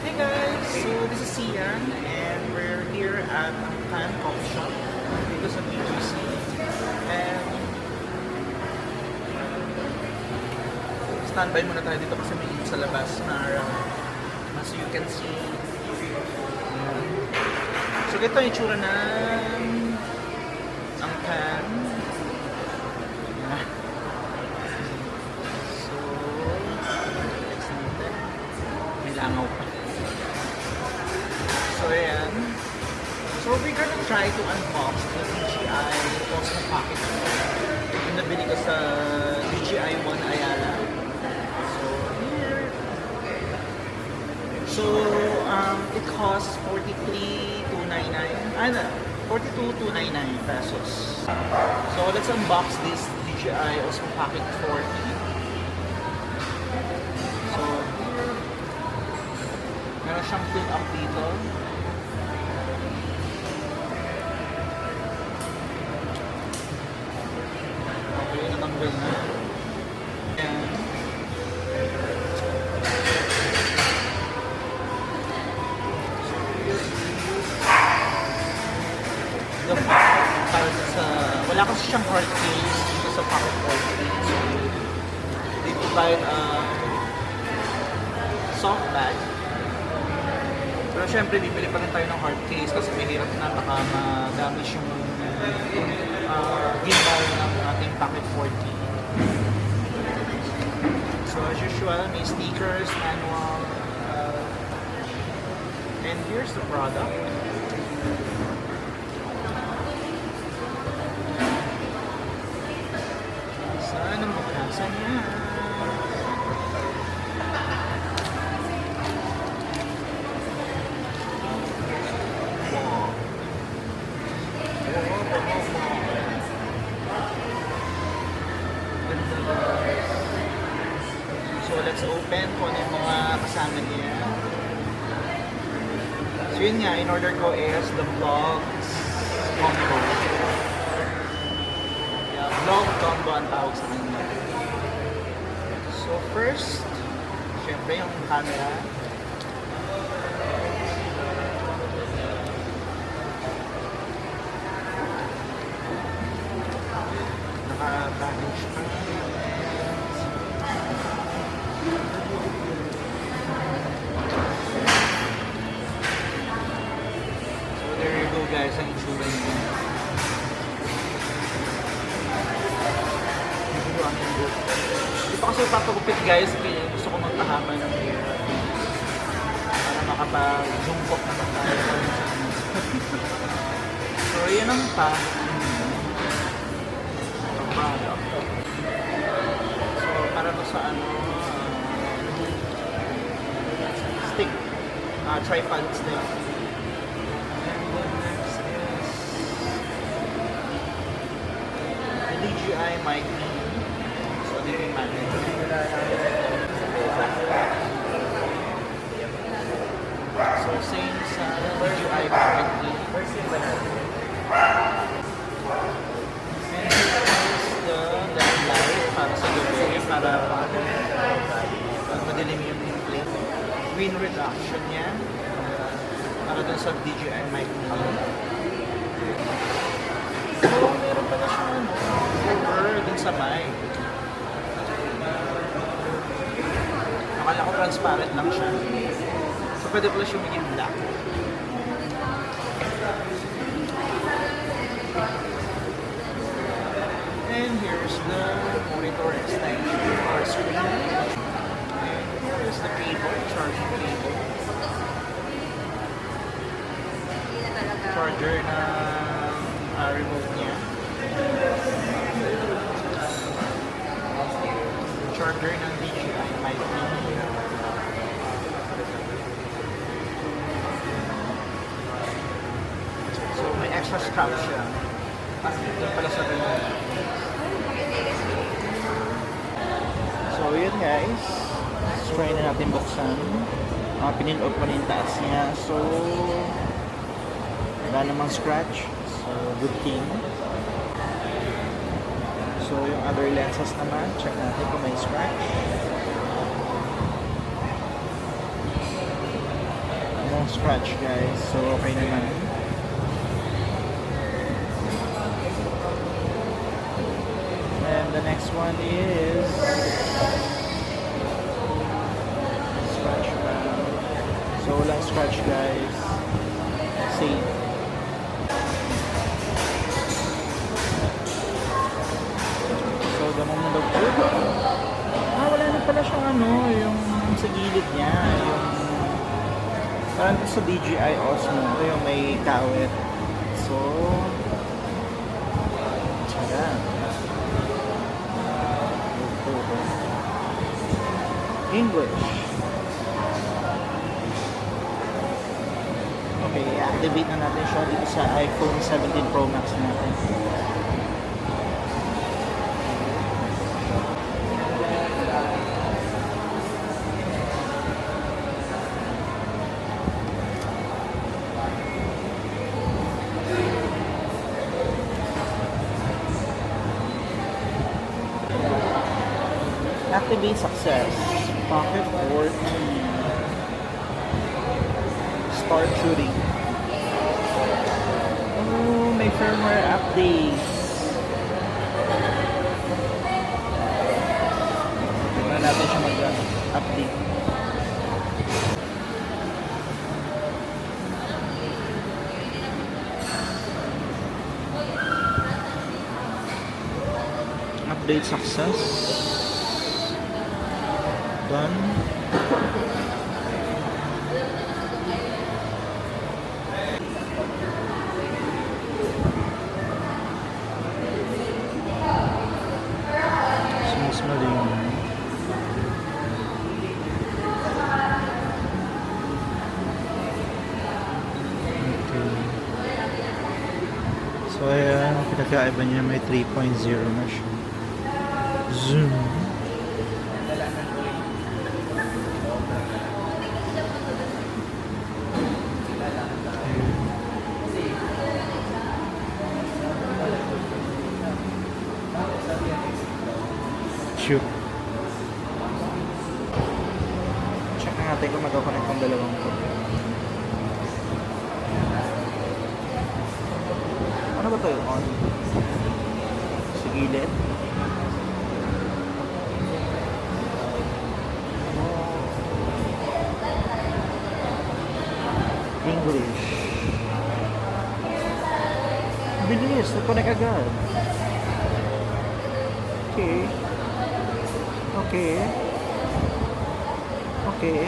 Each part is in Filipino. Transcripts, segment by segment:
Hey guys, so this is Sian and we're here at Pan Coffee Shop dito sa BGC and standby muna tayo dito kasi may sa labas na as you can see. So ito yung itsura ng ang pan. So next natin may langaw pa. So ayan. So we're gonna try to unbox the DJI Osmo Pocket. Yung nabili ko sa DJI One Ayala. So here. So it costs 43,299. 42,299 pesos. So let's unbox this DJI Osmo Pocket 40. So here, meron siyang fill up dito. Okay, natanggal na. And the para sa wala kasi siyang hard case dito sa Pocket 40. So they provide a soft bag. Pero syempre bibili pa rin tayo ng hard case kasi mahirap na baka ma-damage yung gimbal ng ating Pocket 40. So as usual, may stickers, manual, and here's the product. Saan ang bukasan niya? So let's open kung ano yung mga kasama niya. So yun nga, in order ko is the vlogs combo. Yeah, vlog combo ang tawag sa kanya. So first, syempre yung camera. Naka-package pa. So there you go guys, ang itsura niya. Hindi pa kasi papagupit guys, kaya gusto ko magpahaba ng hair para makapag-jungkok naman tayo. So yun ang product. So para to sa stick, tripod stick. And then next is the DJI Mic. So dito yung magnet. So same sa DJI Pocket 3. The LED light para sa gabi, para pag madilim yung plate. Wind reduction niya para dun sa DJI mic. So meron pala siyang cover dun sa mic. Akala ko transparent lang siya. So pwede pala siya maging black. And here's the monitor extension or screen. And here's the cable, charging cable. Charger na remote niya. Charger ng DJI Mic. So may extra strap siya. Kasi doon pala sa remote. So yun guys, try na natin buksan. Pinil-off ko na yung taas niya. So wala namang scratch. So good thing. So yung other lenses naman, check natin kung may scratch. akong scratch guys, so okay naman. And the next one is scratch band. So walang scratch guys. Save. So damang mo daw po. Wala na pala siyang ano, yung sa gilid niya, yung parang sa DJI Osmo, yung may kawit. So tara. English. Okay, activate na natin siya dito sa iPhone 17 Pro Max natin. Activate success. Pocket 14. Start shooting. Oh, may firmware updates. Tignan natin siya mag-update. Update success. Done. So ayan, pinagkaiba niya may 3.0 na siya. Zoom. Shoot. Check na natin kung magkoconnect ang dalawang ko. Ano ba ito yung on? Sa gilid? English. Bilis, nagconnect agad. Okay. Okay. Okay.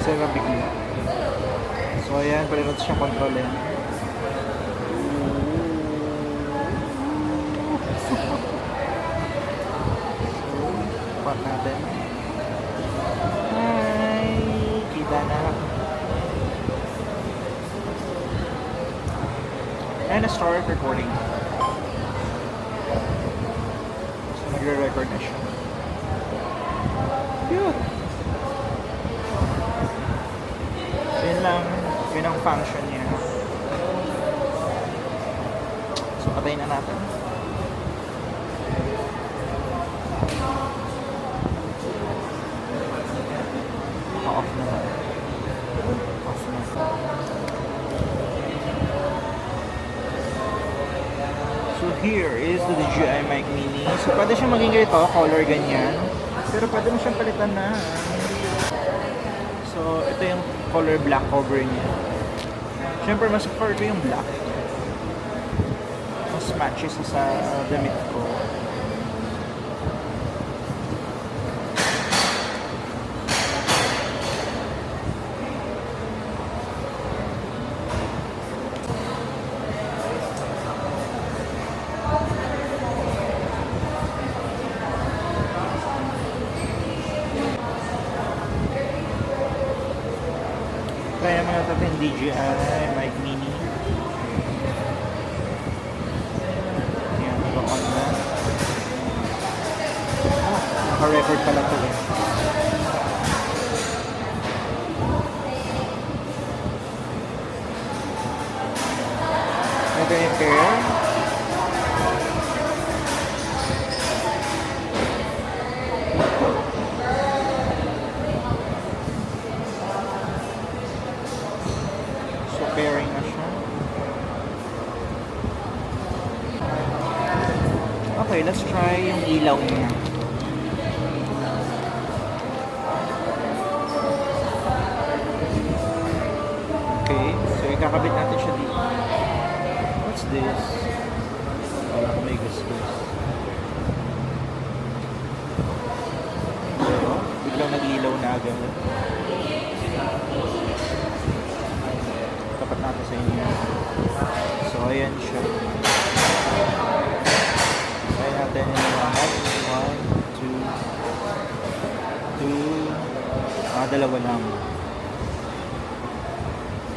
Kasi mabigla. So ayan, pwede natin siyang kontrolin. So, part natin. Hi! Kita na. And start recording. So magre-record na siya. Cute! Yun lang, yun ang function niya. So patayin na natin. Off naman. Off na. So here is the DJI Mic Mini. So pwede siya maging ganito, color ganyan. Pero pwede mo siyang palitan na. So ito yung color black cover niya. Siyempre mas prefer ko yung black. Mas matches sa damit ko. Kaya mga natin DJI Mic Mini. Yan, nag-on na. Naka-record pala ito eh. Ito yung pair. let's try yung ilaw niya. Okay, so ikakabit natin siya dito. What's this? Wala ko may gusto. So, biglang nag-ilaw na agad. Tapat natin sa inyo. So, ayan siya. Try natin yung mga 1, 2, 2, dalawa lang.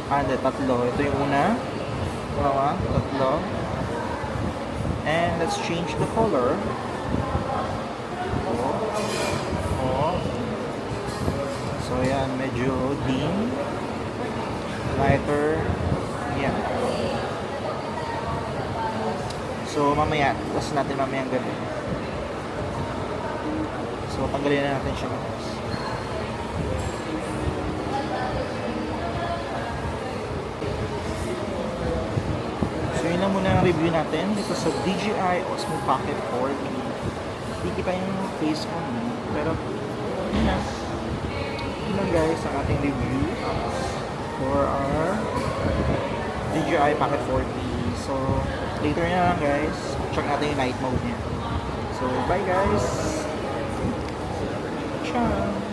Hindi, tatlo. Ito yung una. Dalawa, tatlo. And let's change the color. So, ayan, medyo dim. Lighter. Yan. So, mamaya, tapos natin mamayang gabi. So, tanggalin na natin siya. So, yun lang muna ang review natin dito sa DJI Osmo Pocket 4. Hindi kita yung face ko, pero yun na. Yun lang guys ang ating review for our DJI Pocket 4T. So, later na lang guys, check natin yung night mode niya. So, bye guys! Ciao!